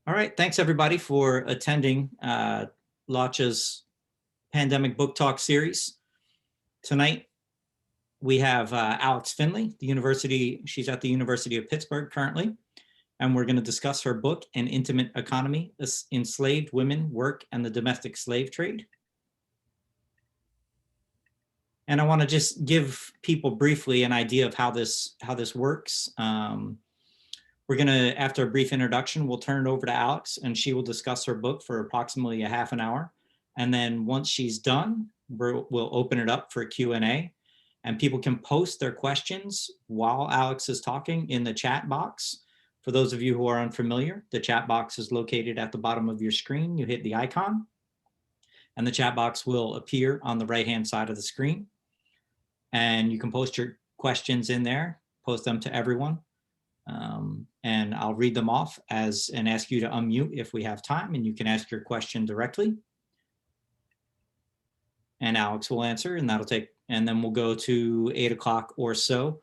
All right, thanks everybody for attending LAWCHA's Pandemic Book Talk series. Tonight, we have Alex Finley, she's at the University of Pittsburgh currently, and we're gonna discuss her book, An Intimate Economy, Enslaved Women, Work, and the Domestic Slave Trade. And I wanna just give people briefly an idea of how this works. We're gonna, after a brief introduction, we'll turn it over to Alex and she will discuss her book for approximately a half an hour. And then once she's done, we'll open it up for a Q&A and people can post their questions while Alex is talking in the chat box. For those of you who are unfamiliar, the chat box is located at the bottom of your screen. You hit the icon and the chat box will appear on the right-hand side of the screen. And you can post your questions in there, post them to everyone. And I'll read them off and ask you to unmute if we have time, and you can ask your question directly. And Alex will answer, and and then we'll go to 8 o'clock or so,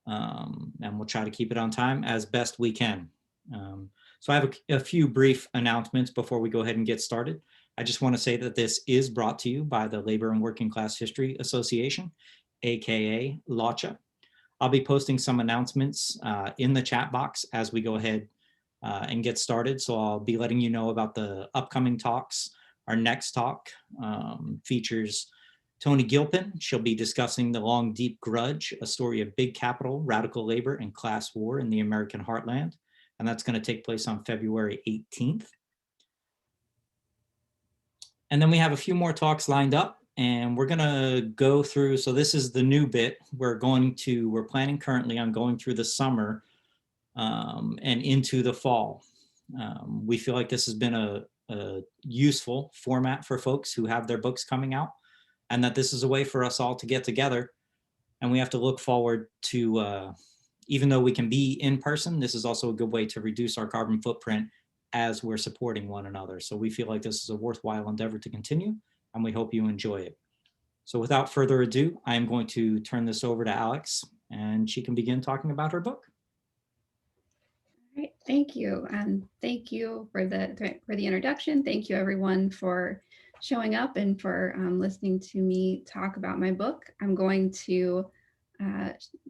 and we'll try to keep it on time as best we can. So I have a few brief announcements before we go ahead and get started. I just want to say that this is brought to you by the Labor and Working Class History Association, aka LAWCHA. I'll be posting some announcements in the chat box as we go ahead and get started. So I'll be letting you know about the upcoming talks. Our next talk features Toni Gilpin. She'll be discussing The Long Deep Grudge, a story of big capital, radical labor, and class war in the American heartland. And that's going to take place on February 18th. And then we have a few more talks lined up. And we're gonna go through, so this is the new bit. We're planning currently on going through the summer and into the fall. We feel like this has been a useful format for folks who have their books coming out, and that this is a way for us all to get together. And we have to look forward to, even though we can be in person, this is also a good way to reduce our carbon footprint as we're supporting one another. So we feel like this is a worthwhile endeavor to continue, and we hope you enjoy it. So without further ado, I am going to turn this over to Alex and she can begin talking about her book. All right, thank you. Thank you for the introduction. Thank you everyone for showing up and for listening to me talk about my book. I'm going to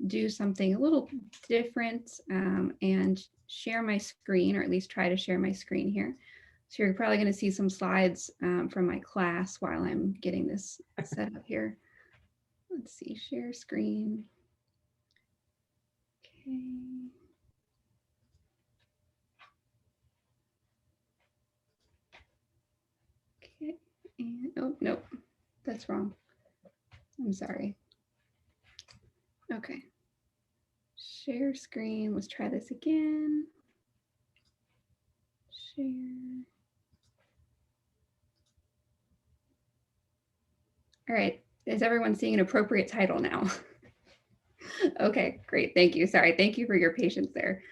do something a little different and share my screen, or at least try to share my screen here. So you're probably going to see some slides from my class while I'm getting this set up here. Let's see, share screen. Okay. Okay, and oh, nope, that's wrong. I'm sorry. Okay. Share screen, let's try this again. Share. All right, is everyone seeing an appropriate title now? Okay, great, thank you. Sorry, thank you for your patience there.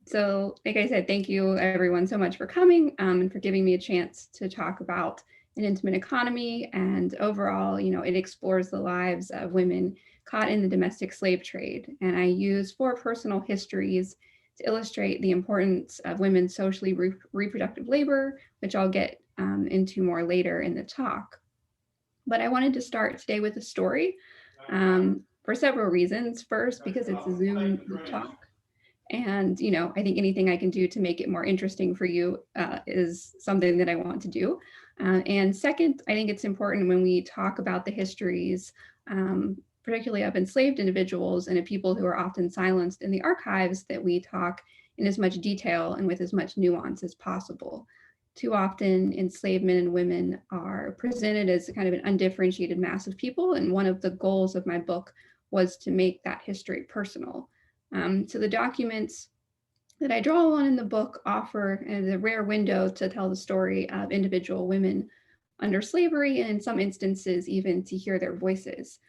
So like I said, thank you everyone so much for coming and for giving me a chance to talk about An Intimate Economy. And overall, you know, it explores the lives of women caught in the domestic slave trade. And I use 4 personal histories to illustrate the importance of women's socially reproductive labor, which I'll get into more later in the talk. But I wanted to start today with a story for several reasons. First, because it's a Zoom talk. And, you know, I think anything I can do to make it more interesting for you is something that I want to do. And second, I think it's important when we talk about the histories, particularly of enslaved individuals and of people who are often silenced in the archives, that we talk in as much detail and with as much nuance as possible. Too often, enslaved men and women are presented as kind of an undifferentiated mass of people. And one of the goals of my book was to make that history personal. So the documents that I draw on in the book offer the rare window to tell the story of individual women under slavery, and in some instances, even to hear their voices.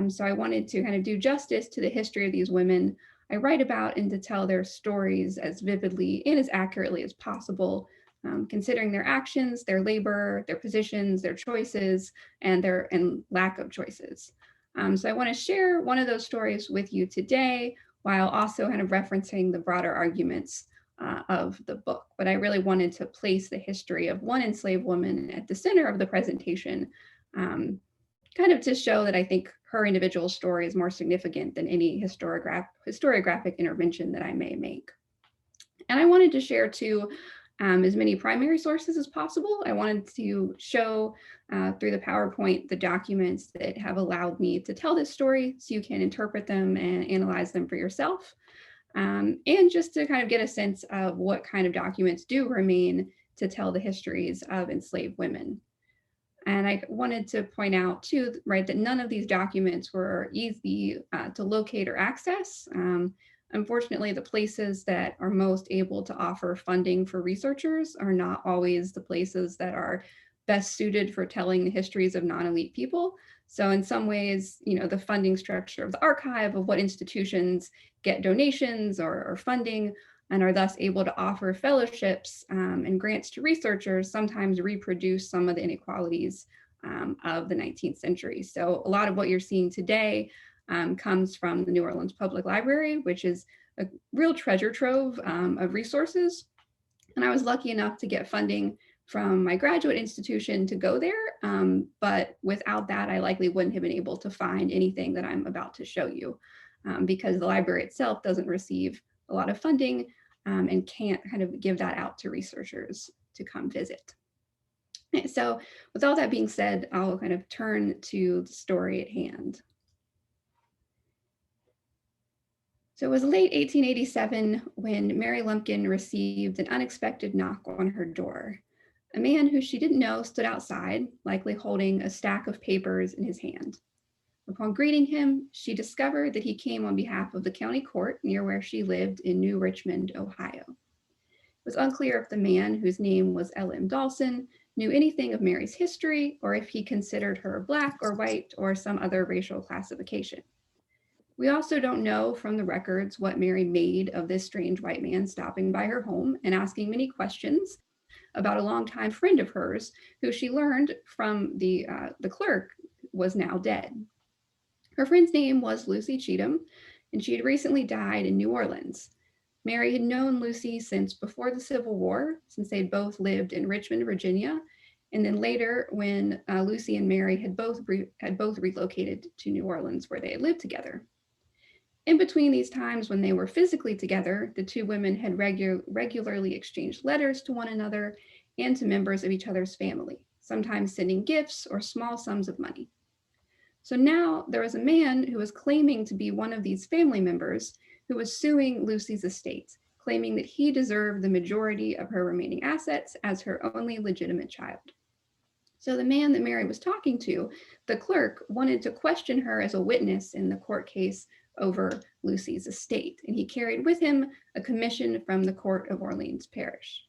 So I wanted to kind of do justice to the history of these women I write about, and to tell their stories as vividly and as accurately as possible, considering their actions, their labor, their positions, their choices, and their lack of choices. So I want to share one of those stories with you today, while also kind of referencing the broader arguments of the book. But I really wanted to place the history of one enslaved woman at the center of the presentation, kind of to show that I think her individual story is more significant than any historiographic intervention that I may make. And I wanted to share too as many primary sources as possible. I wanted to show through the PowerPoint the documents that have allowed me to tell this story so you can interpret them and analyze them for yourself. And just to kind of get a sense of what kind of documents do remain to tell the histories of enslaved women. And I wanted to point out too, right, that none of these documents were easy to locate or access. Unfortunately, the places that are most able to offer funding for researchers are not always the places that are best suited for telling the histories of non-elite people. So in some ways, the funding structure of the archive, of what institutions get donations or funding and are thus able to offer fellowships and grants to researchers, sometimes reproduce some of the inequalities of the 19th century. So a lot of what you're seeing today comes from the New Orleans Public Library, which is a real treasure trove of resources. And I was lucky enough to get funding from my graduate institution to go there. But without that, I likely wouldn't have been able to find anything that I'm about to show you because the library itself doesn't receive a lot of funding and can't kind of give that out to researchers to come visit. So with all that being said, I'll kind of turn to the story at hand. So it was late 1887 when Mary Lumpkin received an unexpected knock on her door. A man who she didn't know stood outside, likely holding a stack of papers in his hand. Upon greeting him, she discovered that he came on behalf of the county court near where she lived in New Richmond, Ohio. It was unclear if the man, whose name was L.M. Dawson, knew anything of Mary's history or if he considered her Black or white or some other racial classification. We also don't know from the records what Mary made of this strange white man stopping by her home and asking many questions about a longtime friend of hers, who she learned from the clerk was now dead. Her friend's name was Lucy Cheatham, and she had recently died in New Orleans. Mary had known Lucy since before the Civil War, since they'd both lived in Richmond, Virginia, and then later when Lucy and Mary had both relocated to New Orleans, where they had lived together. In between these times when they were physically together, the two women had regularly exchanged letters to one another and to members of each other's family, sometimes sending gifts or small sums of money. So now there was a man who was claiming to be one of these family members who was suing Lucy's estate, claiming that he deserved the majority of her remaining assets as her only legitimate child. So the man that Mary was talking to, the clerk, wanted to question her as a witness in the court case over Lucy's estate, and he carried with him a commission from the Court of Orleans Parish.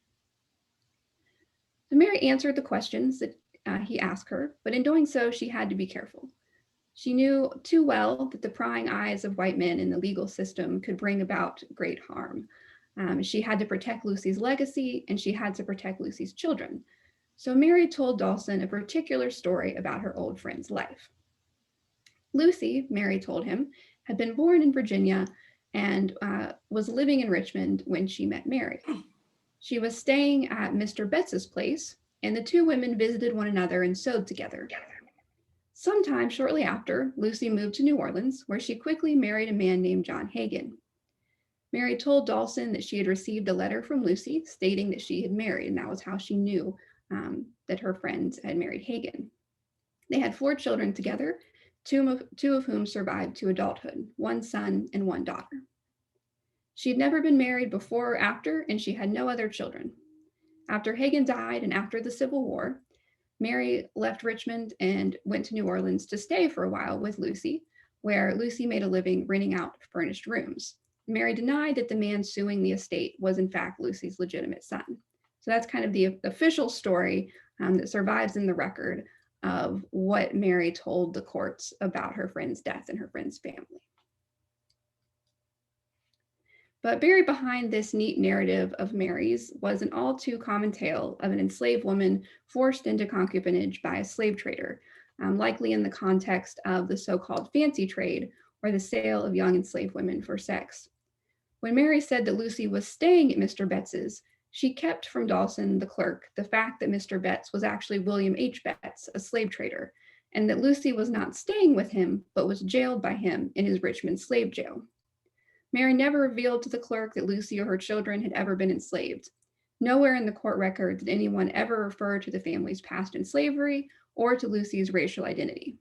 So Mary answered the questions that he asked her, but in doing so, she had to be careful. She knew too well that the prying eyes of white men in the legal system could bring about great harm. She had to protect Lucy's legacy, and she had to protect Lucy's children. So Mary told Dawson a particular story about her old friend's life. Lucy, Mary told him, had been born in Virginia and was living in Richmond when she met Mary. She was staying at Mr. Betts's place, and the two women visited one another and sewed together. Sometime shortly after, Lucy moved to New Orleans, where she quickly married a man named John Hagen. Mary told Dawson that she had received a letter from Lucy stating that she had married, and that was how she knew that her friends had married Hagen. They had 4 children together, two of whom survived to adulthood, 1 son and 1 daughter. She had never been married before or after, and she had no other children. After Hagen died and after the Civil War, Mary left Richmond and went to New Orleans to stay for a while with Lucy, where Lucy made a living renting out furnished rooms. Mary denied that the man suing the estate was in fact Lucy's legitimate son. So that's kind of the official story that survives in the record of what Mary told the courts about her friend's death and her friend's family. But buried behind this neat narrative of Mary's was an all too common tale of an enslaved woman forced into concubinage by a slave trader, likely in the context of the so-called fancy trade or the sale of young enslaved women for sex. When Mary said that Lucy was staying at Mr. Betts's, she kept from Dawson, the clerk, the fact that Mr. Betts was actually William H. Betts, a slave trader, and that Lucy was not staying with him, but was jailed by him in his Richmond slave jail. Mary never revealed to the clerk that Lucy or her children had ever been enslaved. Nowhere in the court record did anyone ever refer to the family's past in slavery or to Lucy's racial identity.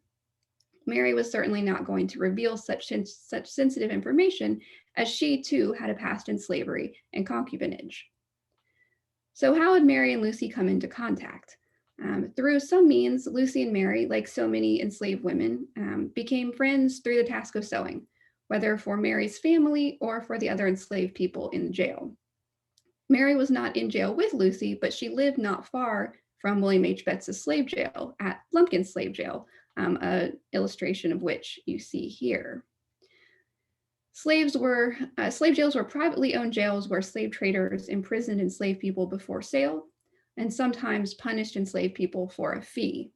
Mary was certainly not going to reveal such sensitive information, as she too had a past in slavery and concubinage. So how had Mary and Lucy come into contact? Through some means, Lucy and Mary, like so many enslaved women, became friends through the task of sewing, whether for Mary's family or for the other enslaved people in the jail. Mary was not in jail with Lucy, but she lived not far from William H. Betts' slave jail at Lumpkin's slave jail, an illustration of which you see here. Slave jails were privately owned jails where slave traders imprisoned enslaved people before sale and sometimes punished enslaved people for a fee.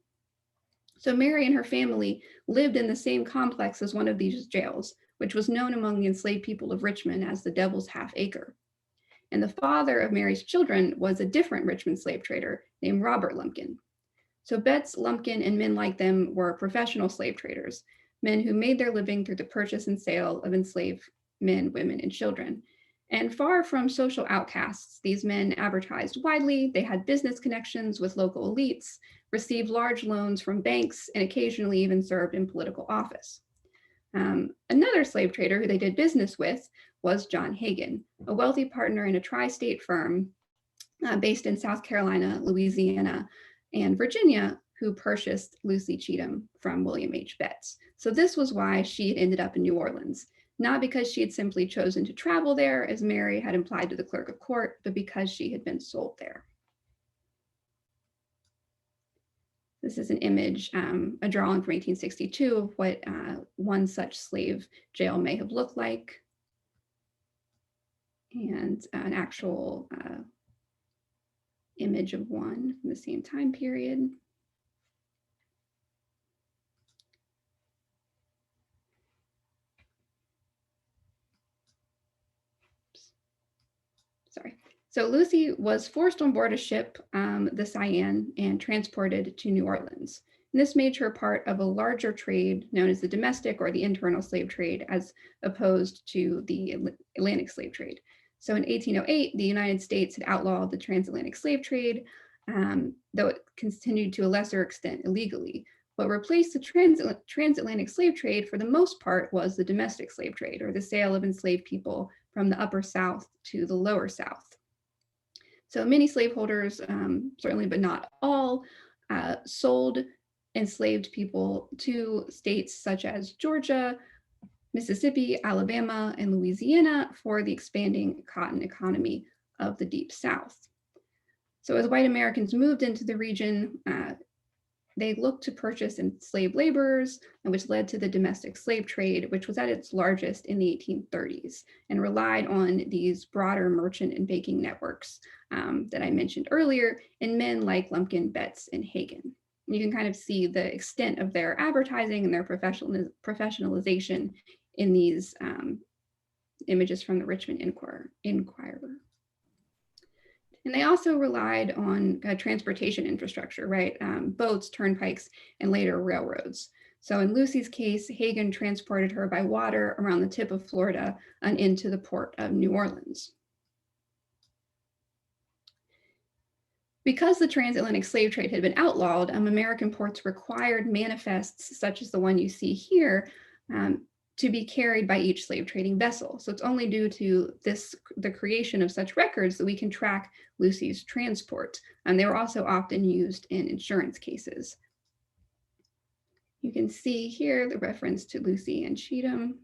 So Mary and her family lived in the same complex as one of these jails, which was known among the enslaved people of Richmond as the Devil's Half Acre. And the father of Mary's children was a different Richmond slave trader named Robert Lumpkin. So Betts, Lumpkin, and men like them were professional slave traders, men who made their living through the purchase and sale of enslaved men, women, and children. And far from social outcasts, these men advertised widely, they had business connections with local elites, received large loans from banks, and occasionally even served in political office. Another slave trader who they did business with was John Hagen, a wealthy partner in a tri-state firm based in South Carolina, Louisiana, and Virginia, who purchased Lucy Cheatham from William H. Betts. So this was why she had ended up in New Orleans, not because she had simply chosen to travel there, as Mary had implied to the clerk of court, but because she had been sold there. This is an image, a drawing from 1862 of what one such slave jail may have looked like, and an actual image of one from the same time period. Sorry. So Lucy was forced on board a ship, the Cyane, and transported to New Orleans. And this made her part of a larger trade known as the domestic or the internal slave trade, as opposed to the Atlantic slave trade. So in 1808, the United States had outlawed the transatlantic slave trade, though it continued to a lesser extent illegally. What replaced the transatlantic slave trade for the most part was the domestic slave trade, or the sale of enslaved people from the upper South to the lower South. So many slaveholders, certainly but not all, sold enslaved people to states such as Georgia, Mississippi, Alabama, and Louisiana for the expanding cotton economy of the Deep South. So as white Americans moved into the region, they looked to purchase enslaved laborers, which led to the domestic slave trade, which was at its largest in the 1830s and relied on these broader merchant and banking networks that I mentioned earlier, and men like Lumpkin, Betts, and Hagen. You can kind of see the extent of their advertising and their professionalization in these images from the Richmond Inquirer. And they also relied on transportation infrastructure, right? Boats, turnpikes, and later railroads. So in Lucy's case, Hagen transported her by water around the tip of Florida and into the port of New Orleans. Because the transatlantic slave trade had been outlawed, American ports required manifests such as the one you see here to be carried by each slave trading vessel. So it's only due to the creation of such records that we can track Lucy's transport. And they were also often used in insurance cases. You can see here the reference to Lucy and Cheatham.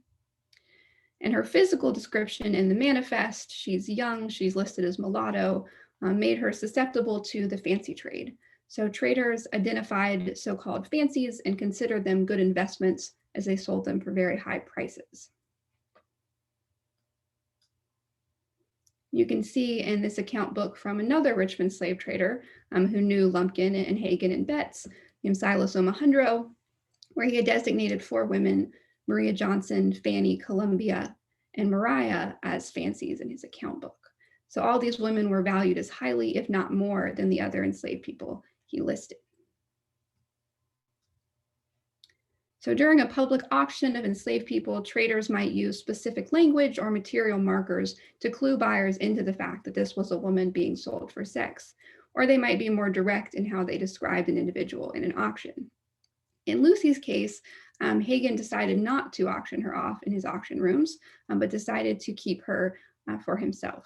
And her physical description in the manifest, she's young, she's listed as mulatto, made her susceptible to the fancy trade. So traders identified so-called fancies and considered them good investments as they sold them for very high prices. You can see in this account book from another Richmond slave trader who knew Lumpkin and Hagen and Betts, named Silas Omahandra, where he had designated 4 women, Maria Johnson, Fanny, Columbia, and Mariah as fancies in his account book. So all these women were valued as highly, if not more, than the other enslaved people he listed. So during a public auction of enslaved people, traders might use specific language or material markers to clue buyers into the fact that this was a woman being sold for sex, or they might be more direct in how they described an individual in an auction. In Lucy's case, Hagen decided not to auction her off in his auction rooms, but decided to keep her for himself.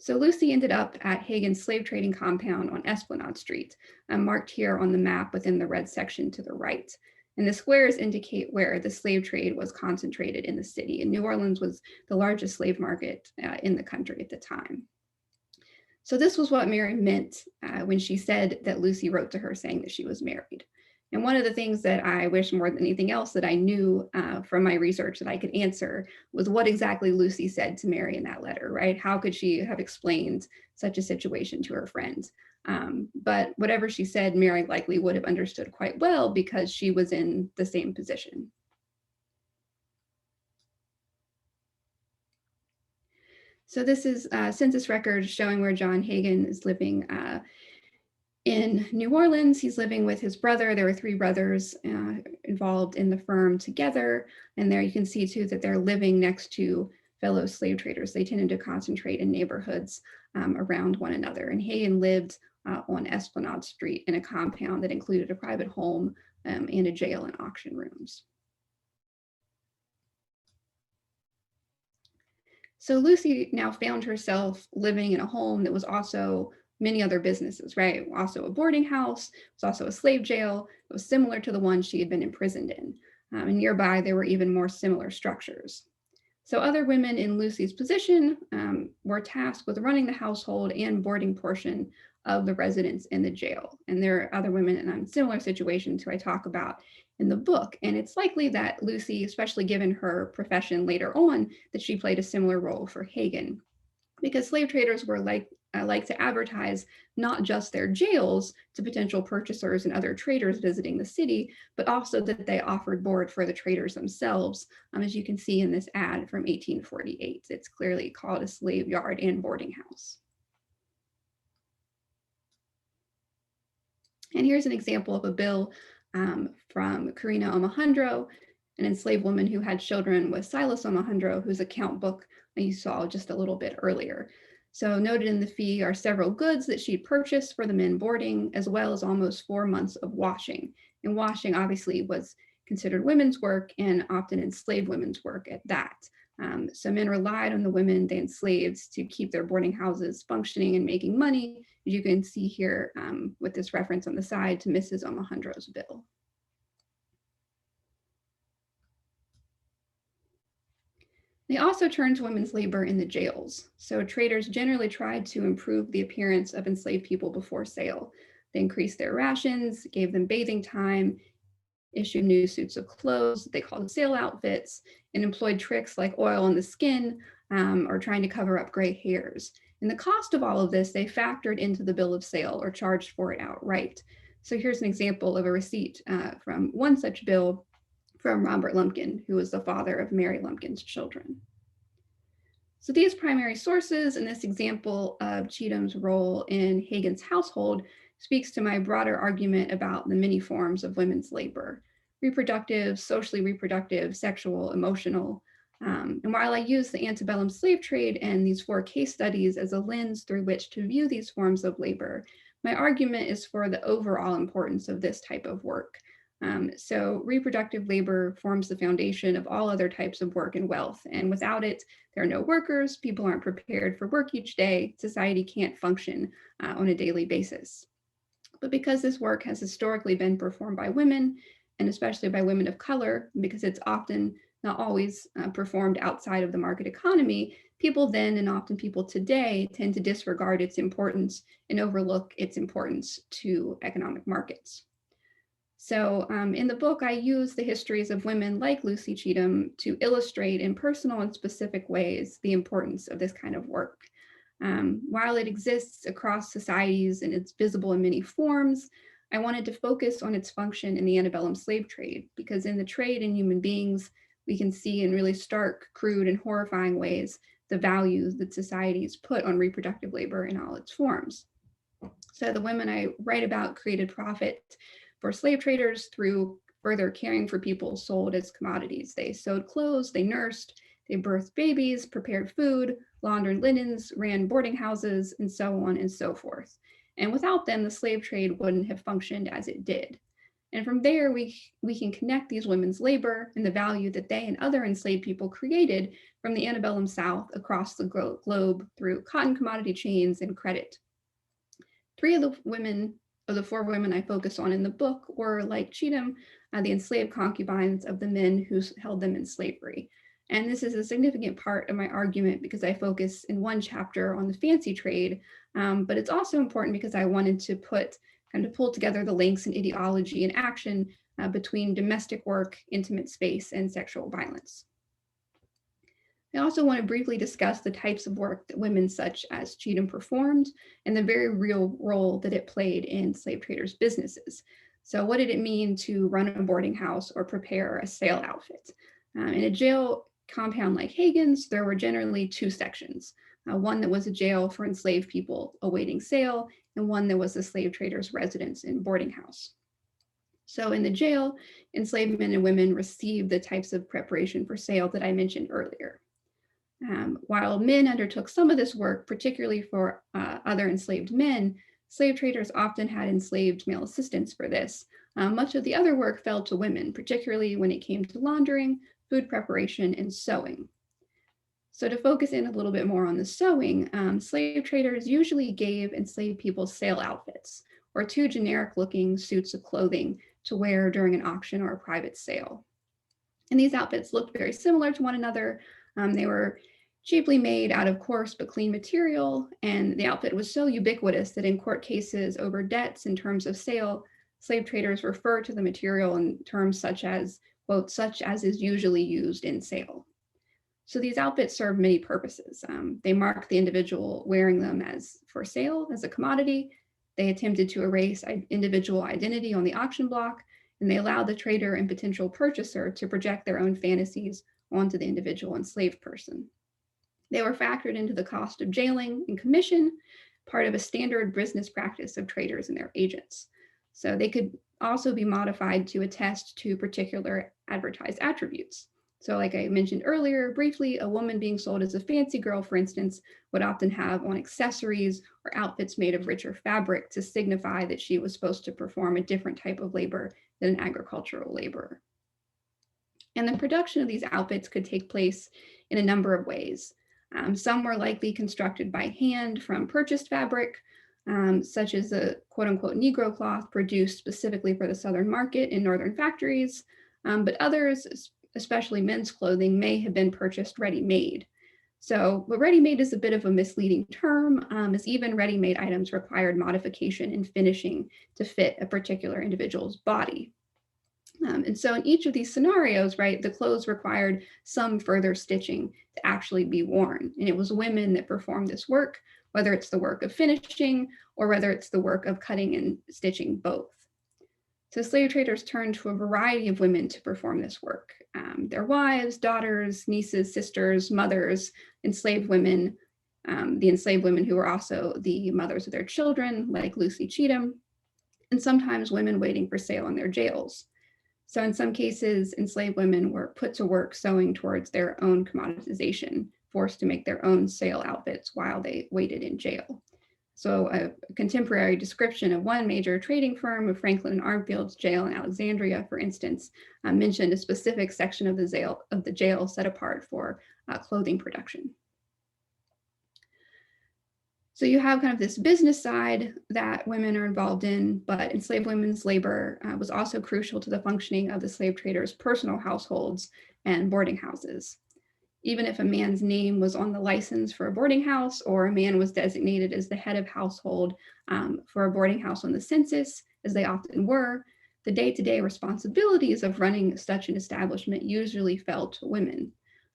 So Lucy ended up at Hagen's slave trading compound on Esplanade Street, marked here on the map within the red section to the right. And the squares indicate where the slave trade was concentrated in the city. And New Orleans was the largest slave market in the country at the time. So this was what Mary meant when she said that Lucy wrote to her saying that she was married. And one of the things that I wish more than anything else that I knew from my research that I could answer was what exactly Lucy said to Mary in that letter, right? How could she have explained such a situation to her friend? But whatever she said, Mary likely would have understood quite well because she was in the same position. So this is a census record showing where John Hagen is living in New Orleans. He's living with his brother. There were 3 brothers involved in the firm together. And there you can see too that they're living next to fellow slave traders. They tended to concentrate in neighborhoods around one another. And Hagen lived on Esplanade Street in a compound that included a private home and a jail and auction rooms. So Lucy now found herself living in a home that was also many other businesses, right? Also a boarding house, it was also a slave jail. It was similar to the one she had been imprisoned in. And nearby, there were even more similar structures. So other women in Lucy's position were tasked with running the household and boarding portion of the residence in the jail. And there are other women in similar situations who I talk about in the book. And it's likely that Lucy, especially given her profession later on, that she played a similar role for Hagen, because slave traders were like to advertise not just their jails to potential purchasers and other traders visiting the city, but also that they offered board for the traders themselves. As you can see in this ad from 1848, it's clearly called a slave yard and boarding house. And here's an example of a bill from Karina Omahandra, an enslaved woman who had children with Silas Omahandra, whose account book you saw just a little bit earlier. So noted in the fee are several goods that she purchased for the men boarding, as well as almost 4 months of washing. And washing obviously was considered women's work and often enslaved women's work at that. So men relied on the women they enslaved to keep their boarding houses functioning and making money, as you can see here with this reference on the side to Mrs. Omahandra's bill. They also turned to women's labor in the jails. So traders generally tried to improve the appearance of enslaved people before sale. They increased their rations, gave them bathing time, issued new suits of clothes, they called sale outfits, and employed tricks like oil on the skin or trying to cover up gray hairs. And the cost of all of this, they factored into the bill of sale or charged for it outright. So here's an example of a receipt from one such bill from Robert Lumpkin, who was the father of Mary Lumpkin's children. So these primary sources and this example of Cheatham's role in Hagen's household speaks to my broader argument about the many forms of women's labor: reproductive, socially reproductive, sexual, emotional. And while I use the antebellum slave trade and these 4 case studies as a lens through which to view these forms of labor, my argument is for the overall importance of this type of work. So reproductive labor forms the foundation of all other types of work and wealth. And without it, there are no workers, people aren't prepared for work each day, society can't function on a daily basis. But because this work has historically been performed by women, and especially by women of color, because it's often not always performed outside of the market economy, people then and often people today tend to disregard its importance and overlook its importance to economic markets. So in the book, I use the histories of women like Lucy Cheatham to illustrate in personal and specific ways the importance of this kind of work. While it exists across societies and it's visible in many forms, I wanted to focus on its function in the antebellum slave trade, because in the trade in human beings, we can see in really stark, crude, and horrifying ways the values that societies put on reproductive labor in all its forms. So the women I write about created profit for slave traders through further caring for people sold as commodities. They sewed clothes, they nursed, they birthed babies, prepared food, laundered linens, ran boarding houses, and so on and so forth. And without them, the slave trade wouldn't have functioned as it did. And from there, we can connect these women's labor and the value that they and other enslaved people created from the antebellum South across the globe through cotton commodity chains and credit. Three of the four women I focus on in the book were, like Cheatham, the enslaved concubines of the men who held them in slavery. And this is a significant part of my argument because I focus in one chapter on the fancy trade, but it's also important because I wanted to pull together the links in ideology and action between domestic work, intimate space, and sexual violence. I also want to briefly discuss the types of work that women such as Cheatham performed and the very real role that it played in slave traders' businesses. So what did it mean to run a boarding house or prepare a sale outfit? In a jail compound like Hagen's, there were generally two sections. One that was a jail for enslaved people awaiting sale, and one that was the slave traders' residence and boarding house. So in the jail, enslaved men and women received the types of preparation for sale that I mentioned earlier. While men undertook some of this work, particularly for other enslaved men, slave traders often had enslaved male assistants for this. Much of the other work fell to women, particularly when it came to laundering, food preparation, and sewing. So to focus in a little bit more on the sewing, slave traders usually gave enslaved people sale outfits, or two generic-looking suits of clothing to wear during an auction or a private sale. And these outfits looked very similar to one another. They were cheaply made out of coarse but clean material, and the outfit was so ubiquitous that in court cases over debts in terms of sale, slave traders refer to the material in terms such as, quote, such as is usually used in sale. So these outfits serve many purposes. They mark the individual wearing them as for sale, as a commodity. They attempted to erase individual identity on the auction block, and they allowed the trader and potential purchaser to project their own fantasies onto the individual enslaved person. They were factored into the cost of jailing and commission, part of a standard business practice of traders and their agents. So they could also be modified to attest to particular advertised attributes. So like I mentioned earlier, briefly, a woman being sold as a fancy girl, for instance, would often have on accessories or outfits made of richer fabric to signify that she was supposed to perform a different type of labor than an agricultural laborer. And the production of these outfits could take place in a number of ways. Some were likely constructed by hand from purchased fabric, such as the quote unquote Negro cloth produced specifically for the Southern market in Northern factories, but others, especially men's clothing, may have been purchased ready-made. But ready-made is a bit of a misleading term, as even ready-made items required modification and finishing to fit a particular individual's body. And so in each of these scenarios, right, the clothes required some further stitching to actually be worn. And it was women that performed this work, whether it's the work of finishing or whether it's the work of cutting and stitching both. So slave traders turned to a variety of women to perform this work. Their wives, daughters, nieces, sisters, mothers, enslaved women, the enslaved women who were also the mothers of their children, like Lucy Cheatham, and sometimes women waiting for sale in their jails. So in some cases, enslaved women were put to work sewing towards their own commoditization, forced to make their own sale outfits while they waited in jail. So a contemporary description of one major trading firm of Franklin and Armfield's jail in Alexandria, for instance, mentioned a specific section of the jail set apart for clothing production. So you have kind of this business side that women are involved in, but enslaved women's labor was also crucial to the functioning of the slave traders' personal households and boarding houses. Even if a man's name was on the license for a boarding house, or a man was designated as the head of household for a boarding house on the census, as they often were, the day-to-day responsibilities of running such an establishment usually fell to women.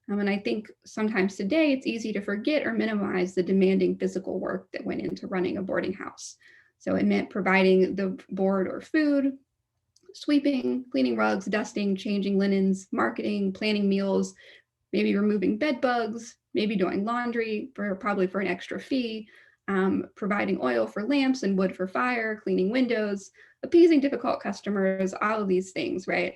And I think sometimes today it's easy to forget or minimize the demanding physical work that went into running a boarding house. So it meant providing the board or food, sweeping, cleaning rugs, dusting, changing linens, marketing, planning meals, maybe removing bed bugs, maybe doing laundry probably for an extra fee, providing oil for lamps and wood for fire, cleaning windows, appeasing difficult customers, all of these things, right?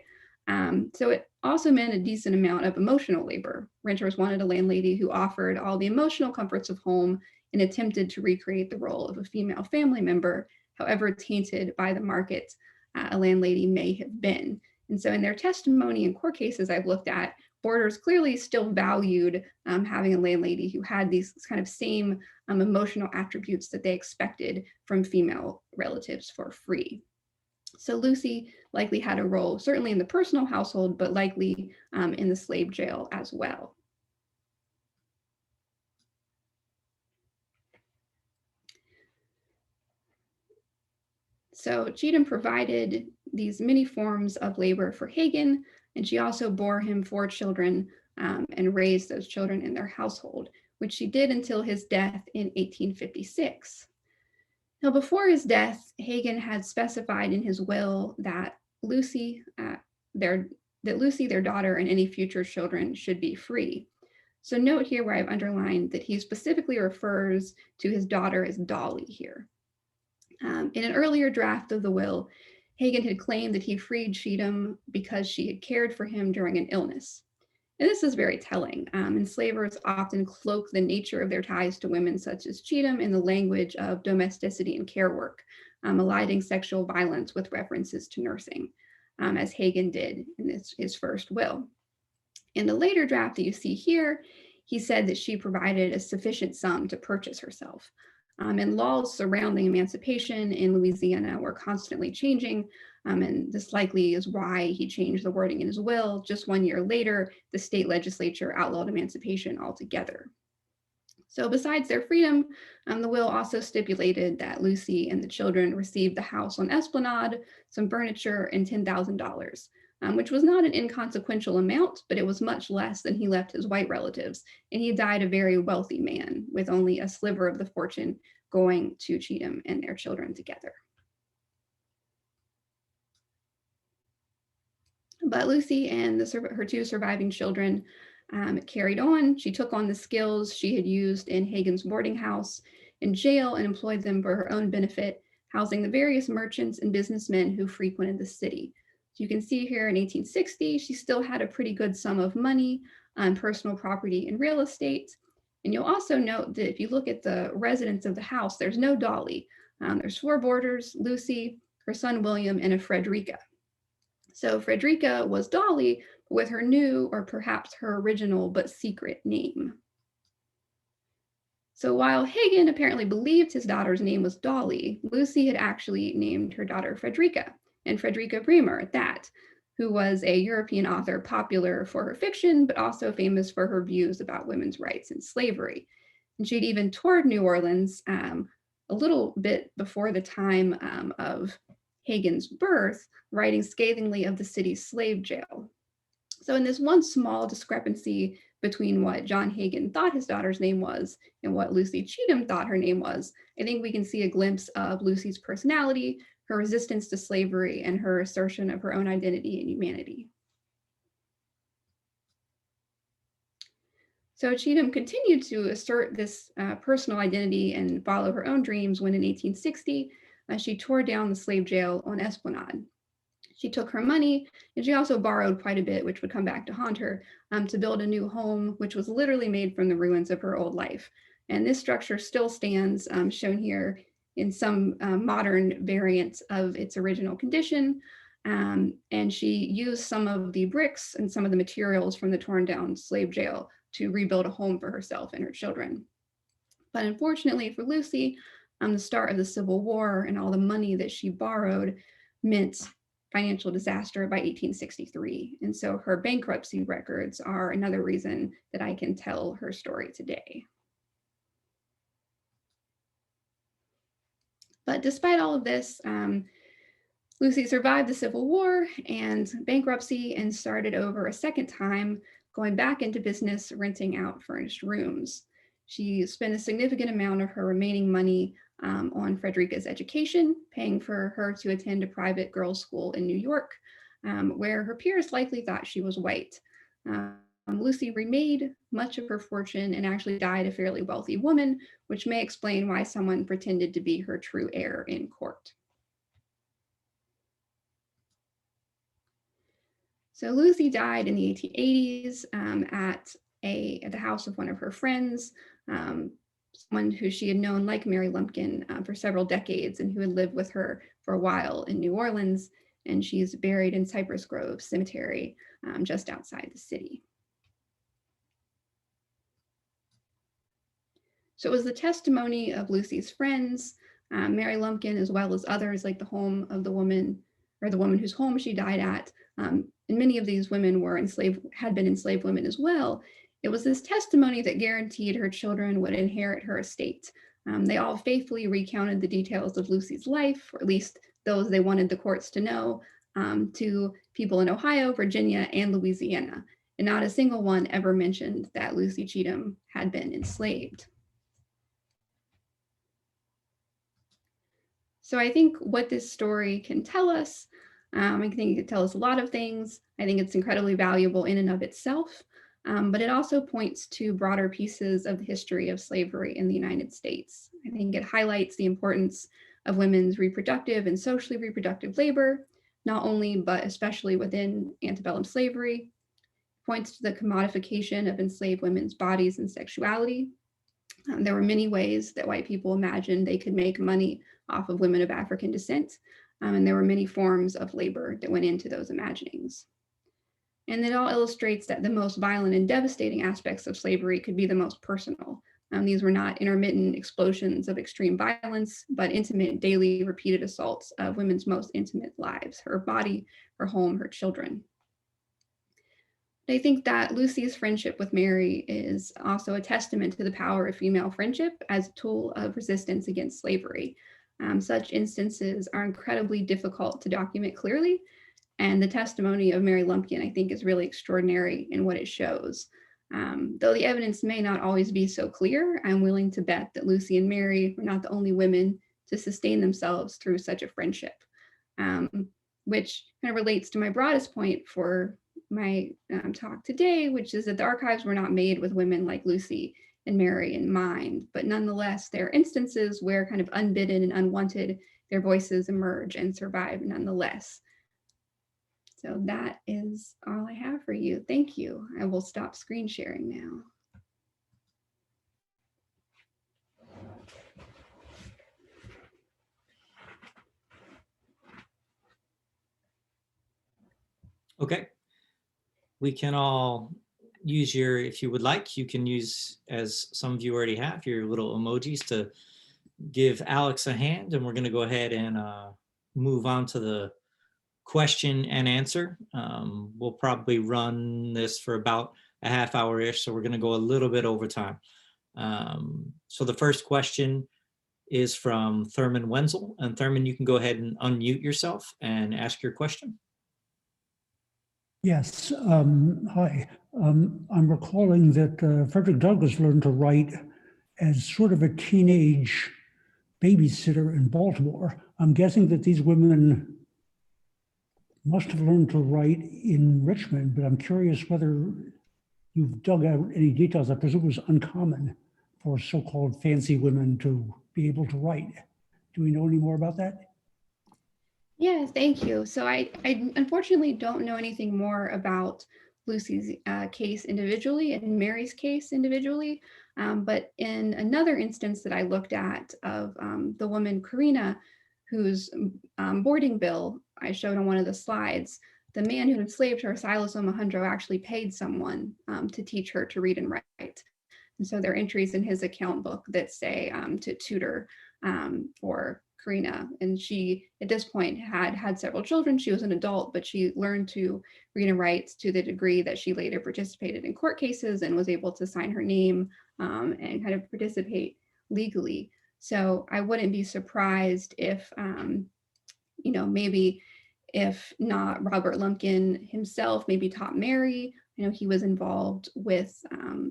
So it also meant a decent amount of emotional labor. Renters wanted a landlady who offered all the emotional comforts of home and attempted to recreate the role of a female family member, however tainted by the market a landlady may have been. And so in their testimony and court cases I've looked at, boarders clearly still valued having a landlady who had these kind of same emotional attributes that they expected from female relatives for free. So Lucy likely had a role, certainly in the personal household, but likely in the slave jail as well. So Cheatham provided these many forms of labor for Hagen, and she also bore him 4 children and raised those children in their household, which she did until his death in 1856. Now, before his death, Hagen had specified in his will that Lucy, their daughter, and any future children should be free. So note here where I've underlined that he specifically refers to his daughter as Dolly here. In an earlier draft of the will, Hagen had claimed that he freed Cheatham because she had cared for him during an illness. And this is very telling. Enslavers often cloak the nature of their ties to women such as Cheatham in the language of domesticity and care work, eliding sexual violence with references to nursing, as Hagen did in his first will. In the later draft that you see here, he said that she provided a sufficient sum to purchase herself. And laws surrounding emancipation in Louisiana were constantly changing, and this likely is why he changed the wording in his will. Just 1 year later, the state legislature outlawed emancipation altogether. So besides their freedom, the will also stipulated that Lucy and the children received the house on Esplanade, some furniture, and $10,000, which was not an inconsequential amount, but it was much less than he left his white relatives. And he died a very wealthy man with only a sliver of the fortune going to Cheatham and their children together. But Lucy and her 2 surviving children carried on. She took on the skills she had used in Hagen's boarding house and jail and employed them for her own benefit, housing the various merchants and businessmen who frequented the city. So you can see here in 1860, she still had a pretty good sum of money on personal property and real estate. And you'll also note that if you look at the residents of the house, there's no Dolly. There's 4 boarders, Lucy, her son William, and a Frederica. So Frederica was Dolly with her new, or perhaps her original but secret name. So while Hagen apparently believed his daughter's name was Dolly, Lucy had actually named her daughter Frederica, and Frederica Bremer at that, who was a European author popular for her fiction, but also famous for her views about women's rights and slavery. And she'd even toured New Orleans a little bit before the time of Hagen's birth, writing scathingly of the city's slave jail. So in this one small discrepancy between what John Hagen thought his daughter's name was and what Lucy Cheatham thought her name was, I think we can see a glimpse of Lucy's personality, her resistance to slavery, and her assertion of her own identity and humanity. So Cheatham continued to assert this personal identity and follow her own dreams when in 1860, she tore down the slave jail on Esplanade. She took her money, and she also borrowed quite a bit, which would come back to haunt her, to build a new home, which was literally made from the ruins of her old life. And this structure still stands, shown here in some modern variants of its original condition. And she used some of the bricks and some of the materials from the torn down slave jail to rebuild a home for herself and her children. But unfortunately for Lucy, the start of the Civil War and all the money that she borrowed meant financial disaster by 1863. And so her bankruptcy records are another reason that I can tell her story today. But despite all of this, Lucy survived the Civil War and bankruptcy and started over a second time, going back into business, renting out furnished rooms. She spent a significant amount of her remaining money on Frederica's education, paying for her to attend a private girls' school in New York, where her peers likely thought she was white. Lucy remade much of her fortune and actually died a fairly wealthy woman, which may explain why someone pretended to be her true heir in court. So Lucy died in the 1880s at the house of one of her friends, someone who she had known like Mary Lumpkin for several decades and who had lived with her for a while in New Orleans. And she's buried in Cypress Grove Cemetery just outside the city. So it was the testimony of Lucy's friends, Mary Lumpkin, as well as others, like the home of the woman, or the woman whose home she died at. And many of these women were had been enslaved women as well. It was this testimony that guaranteed her children would inherit her estate. They all faithfully recounted the details of Lucy's life, or at least those they wanted the courts to know, to people in Ohio, Virginia, and Louisiana. And not a single one ever mentioned that Lucy Cheatham had been enslaved. So I think what this story can tell us, I think it can tell us a lot of things. I think it's incredibly valuable in and of itself, but it also points to broader pieces of the history of slavery in the United States. I think it highlights the importance of women's reproductive and socially reproductive labor, not only, but especially within antebellum slavery. It points to the commodification of enslaved women's bodies and sexuality. There were many ways that white people imagined they could make money off of women of African descent, and there were many forms of labor that went into those imaginings. And it all illustrates that the most violent and devastating aspects of slavery could be the most personal. These were not intermittent explosions of extreme violence, but intimate, daily, repeated assaults of women's most intimate lives, her body, her home, her children. I think that Lucy's friendship with Mary is also a testament to the power of female friendship as a tool of resistance against slavery. Such instances are incredibly difficult to document clearly, and the testimony of Mary Lumpkin, I think, is really extraordinary in what it shows. Though the evidence may not always be so clear, I'm willing to bet that Lucy and Mary were not the only women to sustain themselves through such a friendship, which kind of relates to my broadest point for my talk today, which is that the archives were not made with women like Lucy and Mary in mind, but nonetheless, there are instances where kind of unbidden and unwanted, their voices emerge and survive nonetheless. So that is all I have for you. Thank you. I will stop screen sharing now. Okay. We can all use your, if you would like, you can use, as some of you already have, your little emojis to give Alex a hand, and we're going to go ahead and move on to the question and answer. We'll probably run this for about a half hour-ish, so we're going to go a little bit over time. So the first question is from Thurman Wenzel, and Thurman, you can go ahead and unmute yourself and ask your question. Yes, hi. I'm recalling that Frederick Douglass learned to write as sort of a teenage babysitter in Baltimore. I'm guessing that these women must have learned to write in Richmond, but I'm curious whether you've dug out any details. I presume it was uncommon for so-called fancy women to be able to write. Do we know any more about that? Yeah, thank you. So I unfortunately don't know anything more about Lucy's case individually and Mary's case individually, but in another instance that I looked at of the woman Karina, whose boarding bill I showed on one of the slides, the man who enslaved her, Silas Omahandra, actually paid someone to teach her to read and write. And so there are entries in his account book that say to tutor for Karina, and she at this point had several children. She was an adult, but she learned to read and write to the degree that she later participated in court cases and was able to sign her name and kind of participate legally. So I wouldn't be surprised if, maybe if not Robert Lumpkin himself maybe taught Mary. I know he was involved with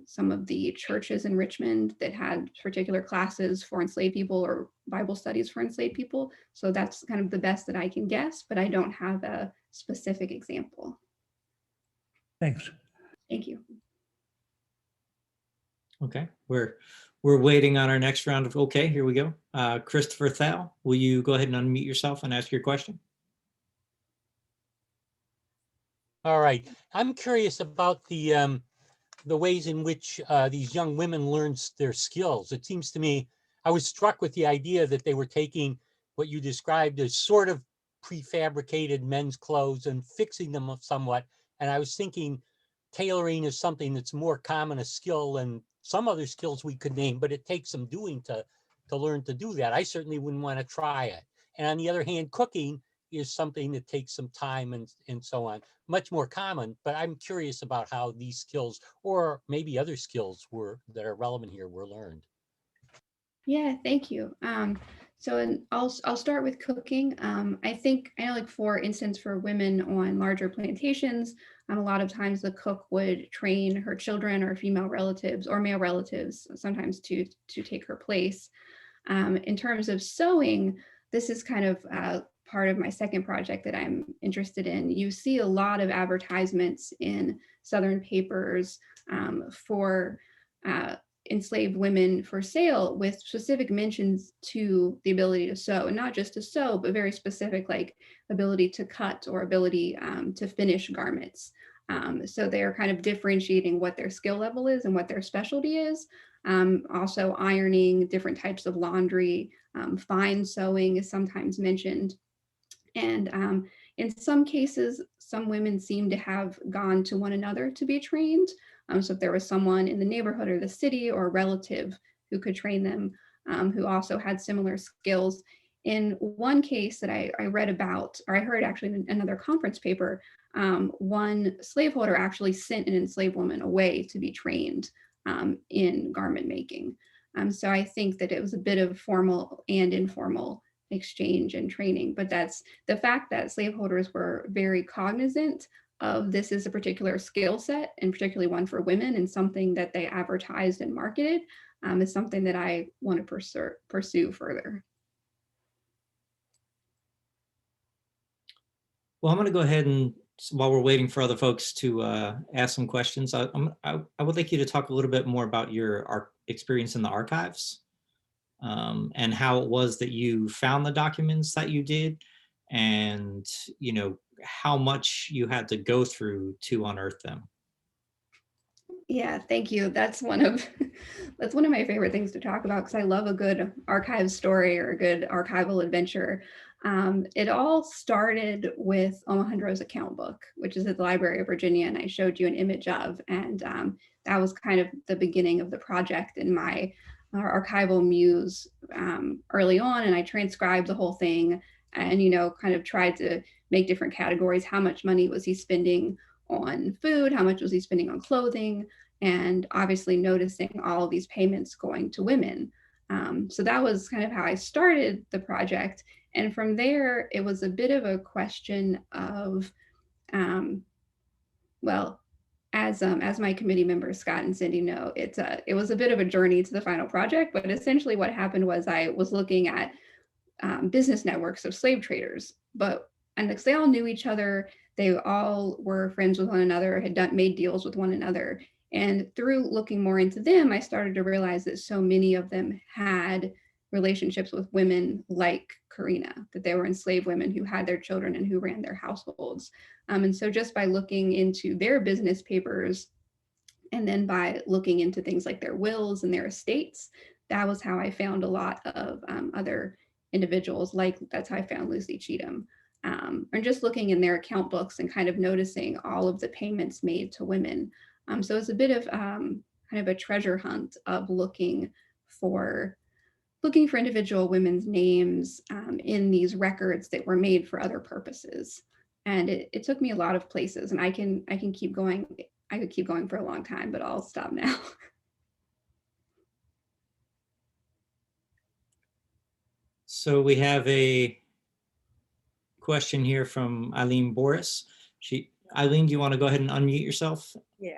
some of the churches in Richmond that had particular classes for enslaved people or Bible studies for enslaved people. So that's kind of the best that I can guess, but I don't have a specific example. Thanks. Thank you. Okay, we're waiting on our next round of, okay, here we go. Christopher Thal, will you go ahead and unmute yourself and ask your question? All right. I'm curious about the ways in which these young women learn their skills. It seems to me, I was struck with the idea that they were taking what you described as sort of prefabricated men's clothes and fixing them up somewhat. And I was thinking tailoring is something that's more common a skill than some other skills we could name, but it takes some doing to learn to do that. I certainly wouldn't want to try it. And on the other hand, cooking is something that takes some time and so on, much more common, but I'm curious about how these skills or maybe other skills that are relevant here were learned. Yeah, thank you. I'll start with cooking. I know, like, for instance, for women on larger plantations, a lot of times the cook would train her children or female relatives or male relatives sometimes to take her place. In terms of sewing, this is kind of part of my second project that I'm interested in. You see a lot of advertisements in Southern papers for enslaved women for sale with specific mentions to the ability to sew, and not just to sew, but very specific, like ability to cut or ability to finish garments. So they're kind of differentiating what their skill level is and what their specialty is. Also ironing, different types of laundry, fine sewing is sometimes mentioned. And in some cases, some women seem to have gone to one another to be trained. So if there was someone in the neighborhood or the city or a relative who could train them, who also had similar skills. In one case that I read about, or I heard actually in another conference paper, one slaveholder actually sent an enslaved woman away to be trained in garment making. So I think that it was a bit of formal and informal exchange and training, but that's the fact that slaveholders were very cognizant of this is a particular skill set, and particularly one for women, and something that they advertised and marketed, is something that I want to pursue further. Well, I'm going to go ahead and, while we're waiting for other folks to ask some questions, I would like you to talk a little bit more about your experience in the archives, and how it was that you found the documents that you did, and how much you had to go through to unearth them. Yeah, thank you. That's one of my favorite things to talk about, because I love a good archive story or a good archival adventure. It all started with Omahandra's account book, which is at the Library of Virginia, and I showed you an image of, and that was kind of the beginning of the project in my archival muse early on, and I transcribed the whole thing and kind of tried to make different categories. How much money was he spending on food? How much was he spending on clothing? And obviously noticing all of these payments going to women. So that was kind of how I started the project. And from there, it was a bit of a question of, well, as my committee members, Scott and Cindy, know, it was a bit of a journey to the final project. But essentially what happened was I was looking at business networks of slave traders, and they all knew each other. They all were friends with one another, had made deals with one another. And through looking more into them, I started to realize that so many of them had relationships with women like Karina, that they were enslaved women who had their children and who ran their households. And so just by looking into their business papers, and then by looking into things like their wills and their estates, that was how I found a lot of other individuals. That's how I found Lucy Cheatham. And just looking in their account books and kind of noticing all of the payments made to women. So it's a bit of kind of a treasure hunt of looking for individual women's names in these records that were made for other purposes. And it took me a lot of places, and I can keep going. I could keep going for a long time, but I'll stop now. So we have a question here from Eileen Boris. Eileen, do you want to go ahead and unmute yourself? Yeah.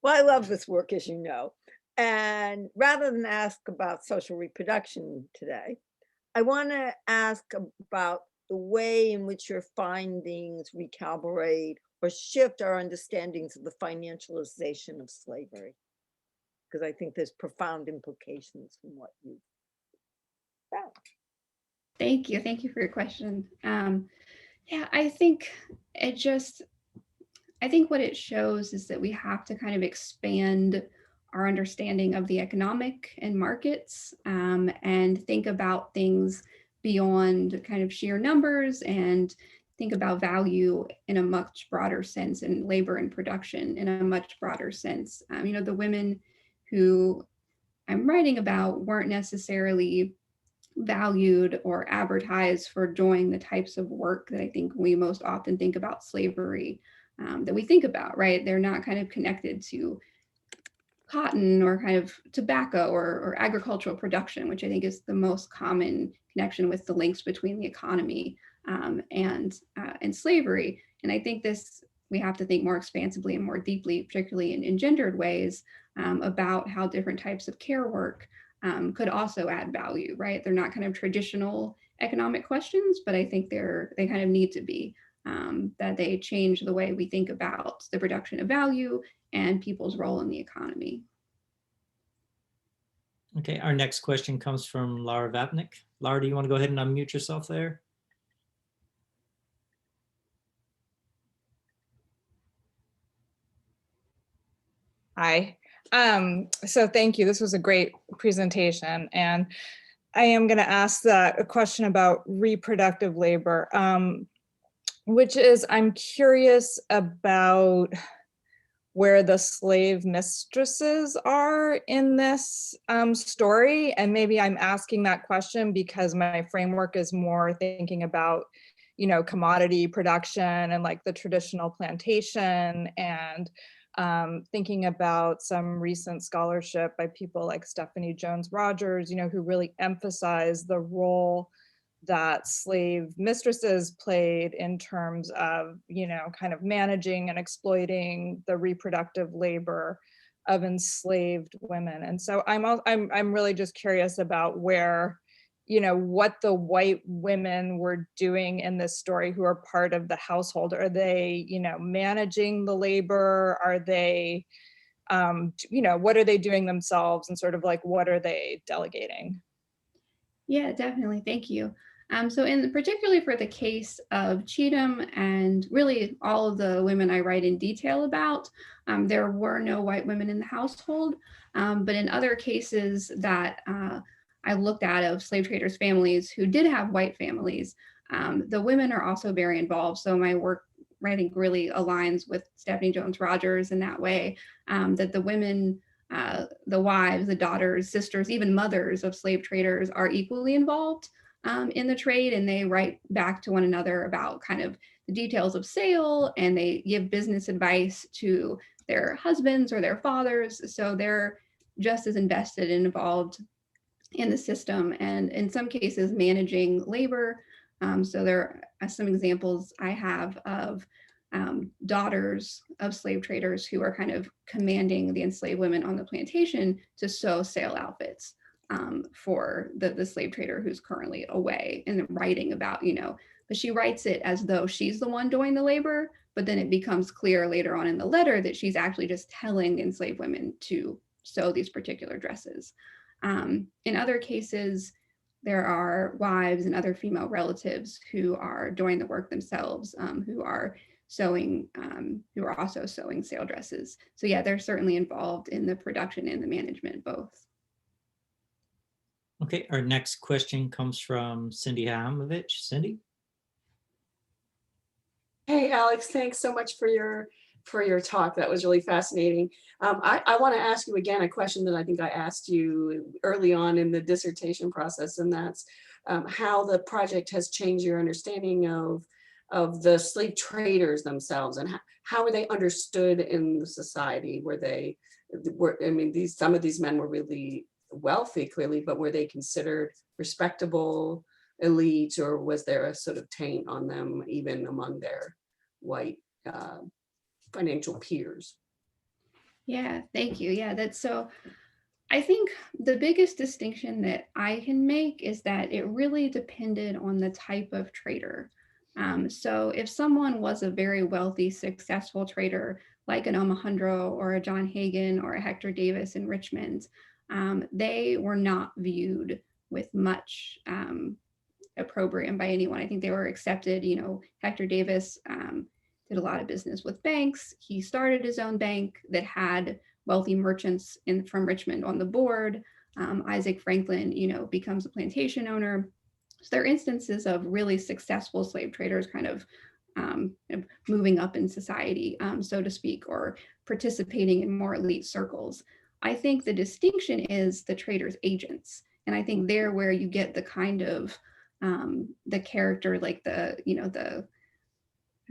Well, I love this work, as you know. And rather than ask about social reproduction today, I want to ask about the way in which your findings recalibrate or shift our understandings of the financialization of slavery. Because I think there's profound implications from what you found. Thank you. Thank you for your question. Yeah, I think what it shows is that we have to kind of expand our understanding of the economic and markets, and think about things beyond kind of sheer numbers, and think about value in a much broader sense, and labor and production in a much broader sense. The women who I'm writing about weren't necessarily valued or advertised for doing the types of work that I think we most often think about slavery, that we think about, right? They're not kind of connected to cotton or kind of tobacco or agricultural production, which I think is the most common connection with the links between the economy and slavery. And I think we have to think more expansively and more deeply, particularly in gendered ways, about how different types of care work could also add value, right? They're not kind of traditional economic questions, but I think they kind of need to be, that they change the way we think about the production of value and people's role in the economy. Okay, our next question comes from Laura Vapnik. Laura, do you want to go ahead and unmute yourself there? Hi. So thank you. This was a great presentation. And I am going to ask a question about reproductive labor, which is, I'm curious about where the slave mistresses are in this story. And maybe I'm asking that question because my framework is more thinking about, commodity production and like the traditional plantation, and thinking about some recent scholarship by people like Stephanie Jones Rogers, who really emphasize the role that slave mistresses played in terms of, kind of managing and exploiting the reproductive labor of enslaved women. And so I'm really just curious about where, what the white women were doing in this story who are part of the household. Are they, managing the labor? Are they, what are they doing themselves? And sort of like, what are they delegating? Yeah, definitely. Thank you. So particularly for the case of Cheatham and really all of the women I write in detail about, there were no white women in the household. But in other cases that I looked at of slave traders' families who did have white families, the women are also very involved. So my work, I think, really aligns with Stephanie Jones Rogers in that way, that the women, the wives, the daughters, sisters, even mothers of slave traders are equally involved in the trade, and they write back to one another about kind of the details of sale, and they give business advice to their husbands or their fathers. So they're just as invested and involved in the system, and in some cases managing labor. So there are some examples I have of daughters of slave traders who are kind of commanding the enslaved women on the plantation to sew sale outfits for the slave trader who's currently away, and writing about, but she writes it as though she's the one doing the labor, but then it becomes clear later on in the letter that she's actually just telling the enslaved women to sew these particular dresses. In other cases, there are wives and other female relatives who are doing the work themselves, who are sewing, who are also sewing sale dresses. So yeah, they're certainly involved in the production and the management both. Okay, our next question comes from Cindy Hamovich. Cindy? Hey, Alex, thanks so much for your talk. That was really fascinating. I want to ask you again a question that I think I asked you early on in the dissertation process, and that's how the project has changed your understanding of the slave traders themselves, and how were they understood in the society? Some of these men were really wealthy, clearly, but were they considered respectable elites, or was there a sort of taint on them even among their white financial peers. Yeah, thank you. Yeah, that's so. I think the biggest distinction that I can make is that it really depended on the type of trader. So if someone was a very wealthy, successful trader, like an Omahandra or a John Hagen or a Hector Davis in Richmond, they were not viewed with much opprobrium by anyone. I think they were accepted. You know, Hector Davis did a lot of business with banks. He started his own bank that had wealthy merchants from Richmond on the board. Isaac Franklin, you know, becomes a plantation owner. So there are instances of really successful slave traders kind of moving up in society, so to speak, or participating in more elite circles. I think the distinction is the trader's agents. And I think there where you get the kind of the character, like the, you know, the,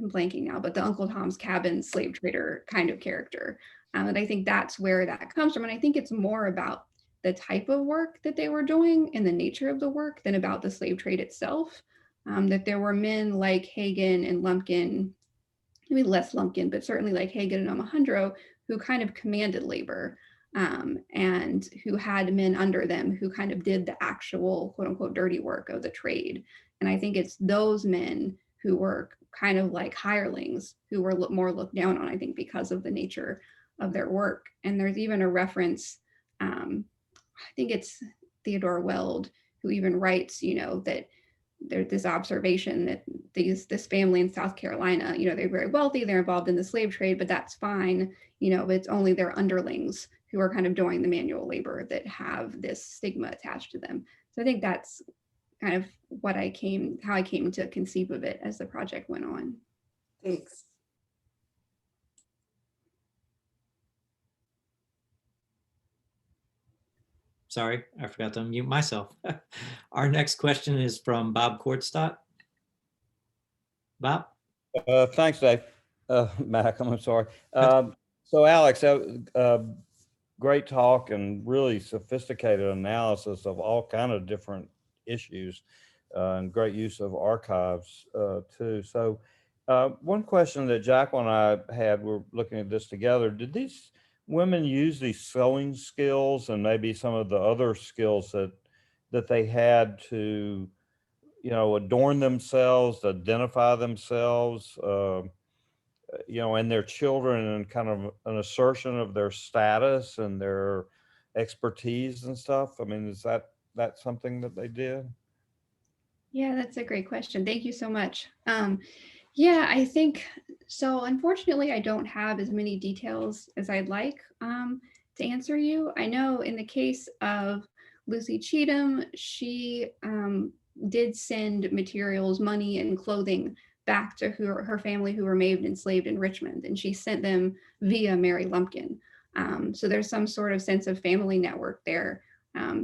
I'm blanking now, but the Uncle Tom's Cabin slave trader kind of character. And I think that's where that comes from. And I think it's more about the type of work that they were doing and the nature of the work than about the slave trade itself. That there were men like Hagen and Lumpkin, maybe less Lumpkin, but certainly like Hagen and Omahandra, who kind of commanded labor and who had men under them who kind of did the actual quote unquote dirty work of the trade. And I think it's those men who were kind of like hirelings who were more looked down on, I think, because of the nature of their work. And there's even a reference, I think it's Theodore Weld, who even writes, you know, that there's this observation that this family in South Carolina, you know, they're very wealthy, they're involved in the slave trade, but that's fine. You know, it's only their underlings who are kind of doing the manual labor that have this stigma attached to them. So I think that's kind of how I came to conceive of it as the project went on. Thanks. Sorry, I forgot to unmute myself. Our next question is from Bob Kortstadt. Bob? Thanks, Dave. Mac, I'm sorry. So Alex, great talk and really sophisticated analysis of all kind of different issues and great use of archives too. So one question that Jacqueline and I had, we're looking at this together, did these women use these sewing skills and maybe some of the other skills that they had to, you know, adorn themselves, identify themselves, you know, and their children, and kind of an assertion of their status and their expertise and stuff? I mean, is that something that they did? Yeah, that's a great question. Thank you so much. Yeah, I think so. Unfortunately, I don't have as many details as I'd like to answer you. I know in the case of Lucy Cheatham, she did send materials, money, and clothing back to her family who remained enslaved in Richmond, and she sent them via Mary Lumpkin. So there's some sort of sense of family network there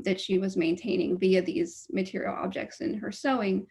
that she was maintaining via these material objects in her sewing.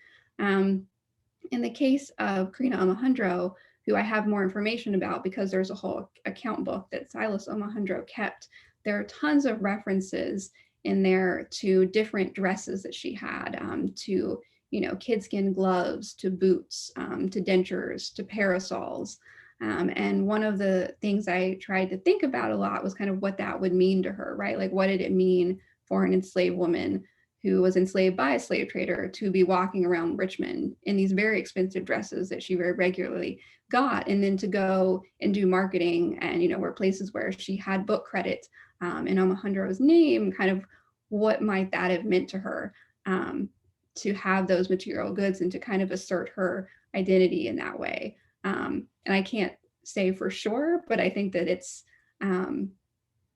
In the case of Karina Omahandra, who I have more information about because there's a whole account book that Silas Omahandra kept, there are tons of references in there to different dresses that she had, to, you know, kidskin gloves, to boots, to dentures, to parasols. And one of the things I tried to think about a lot was kind of what that would mean to her, right? Like, what did it mean for an enslaved woman who was enslaved by a slave trader to be walking around Richmond in these very expensive dresses that she very regularly got, and then to go and do marketing and, you know, were places where she had book credit in Omahandra's name, kind of what might that have meant to her to have those material goods and to kind of assert her identity in that way. And I can't say for sure, but I think that it's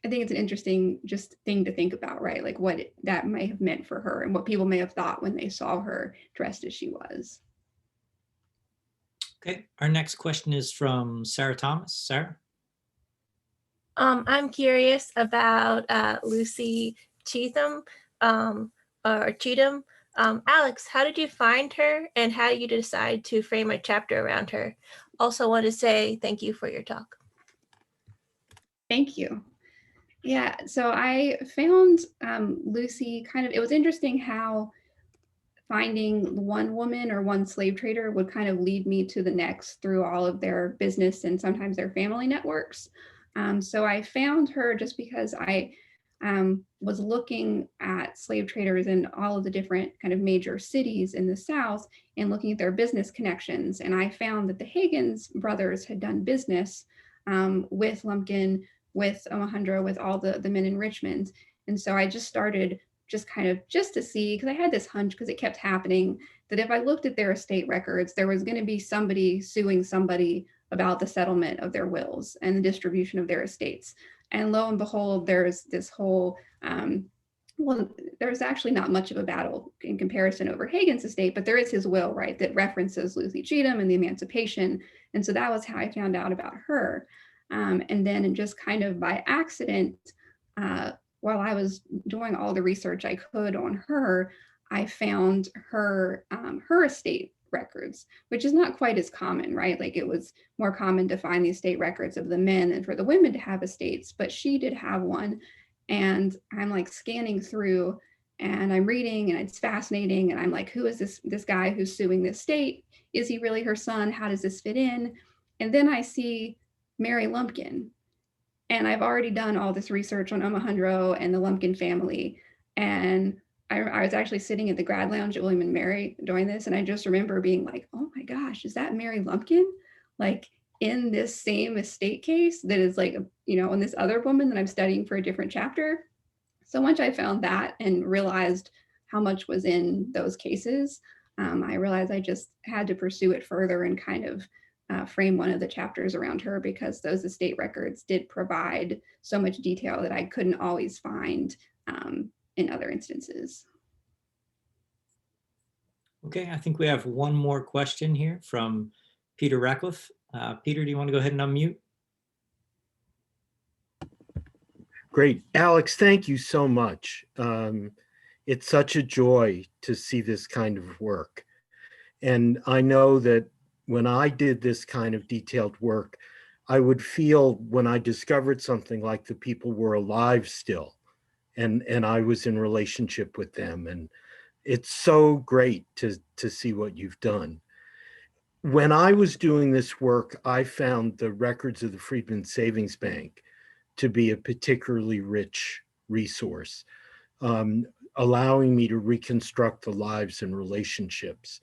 I think it's an interesting just thing to think about, right? Like what that may have meant for her and what people may have thought when they saw her dressed as she was. Okay, our next question is from Sarah Thomas. Sarah? I'm curious about Lucy Cheatham, or Cheatham. Alex, how did you find her and how did you decide to frame a chapter around her? Also want to say thank you for your talk. Thank you. Yeah, so I found Lucy it was interesting how finding one woman or one slave trader would kind of lead me to the next through all of their business and sometimes their family networks. So I found her just because I was looking at slave traders in all of the different kind of major cities in the South and looking at their business connections. And I found that the Hagen's brothers had done business with Lumpkin, with Omahandra, with all the men in Richmond. And so I just started just to see, because I had this hunch, because it kept happening, that if I looked at their estate records, there was going to be somebody suing somebody about the settlement of their wills and the distribution of their estates. And lo and behold, there's this whole, well, there's actually not much of a battle in comparison over Hagen's estate, but there is his will, right, that references Lucy Cheatham and the emancipation. And so that was how I found out about her. And then just kind of by accident, while I was doing all the research I could on her, I found her her estate records, which is not quite as common, right? Like it was more common to find the estate records of the men than for the women to have estates, but she did have one. And I'm like scanning through and I'm reading and it's fascinating. And I'm like, who is this guy who's suing this state? Is he really her son? How does this fit in? And then I see Mary Lumpkin. And I've already done all this research on Omahandra and the Lumpkin family. And I was actually sitting at the grad lounge at William and Mary doing this. And I just remember being like, oh my gosh, is that Mary Lumpkin? Like in this same estate case that is like, you know, on this other woman that I'm studying for a different chapter. So once I found that and realized how much was in those cases, I realized I just had to pursue it further and kind of frame one of the chapters around her, because those estate records did provide so much detail that I couldn't always find in other instances. Okay, I think we have one more question here from Peter Ratcliffe. Peter, do you want to go ahead and unmute? Great. Alex, thank you so much. It's such a joy to see this kind of work. And I know that when I did this kind of detailed work, I would feel when I discovered something like the people were alive still, and I was in relationship with them. And it's so great to see what you've done. When I was doing this work, I found the records of the Friedman Savings Bank to be a particularly rich resource, allowing me to reconstruct the lives and relationships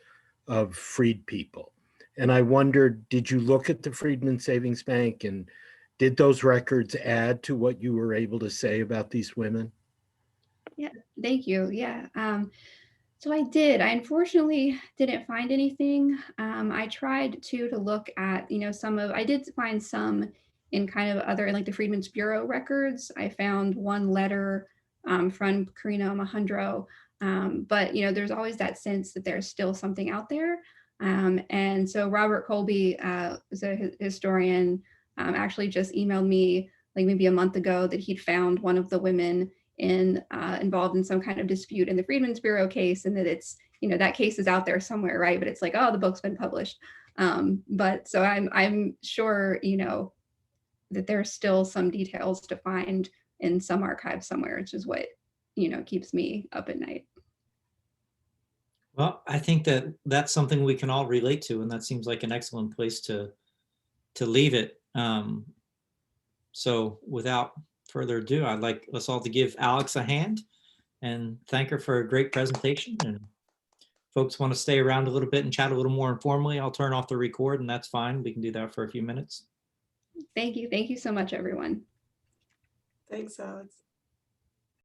of freed people. And I wondered, did you look at the Friedman Savings Bank, and did those records add to what you were able to say about these women? Yeah, thank you. Yeah. So I did. I unfortunately didn't find anything. I tried to look at, you know, I did find some in kind of other, like the Freedmen's Bureau records. I found one letter from Karina Omahandra, but, you know, there's always that sense that there's still something out there. And so Robert Colby, who's a historian, actually just emailed me like maybe a month ago that he'd found one of the women involved in some kind of dispute in the Freedmen's Bureau case, and that it's, you know, that case is out there somewhere, right? But it's like, oh, the book's been published. But so I'm sure, you know, that there's still some details to find in some archive somewhere, which is what, you know, keeps me up at night. Well, I think that that's something we can all relate to, and that seems like an excellent place to leave it. So without further ado, I'd like us all to give Alex a hand and thank her for a great presentation. And folks want to stay around a little bit and chat a little more informally, I'll turn off the record, and that's fine. We can do that for a few minutes. Thank you. Thank you so much, everyone. Thanks, Alex.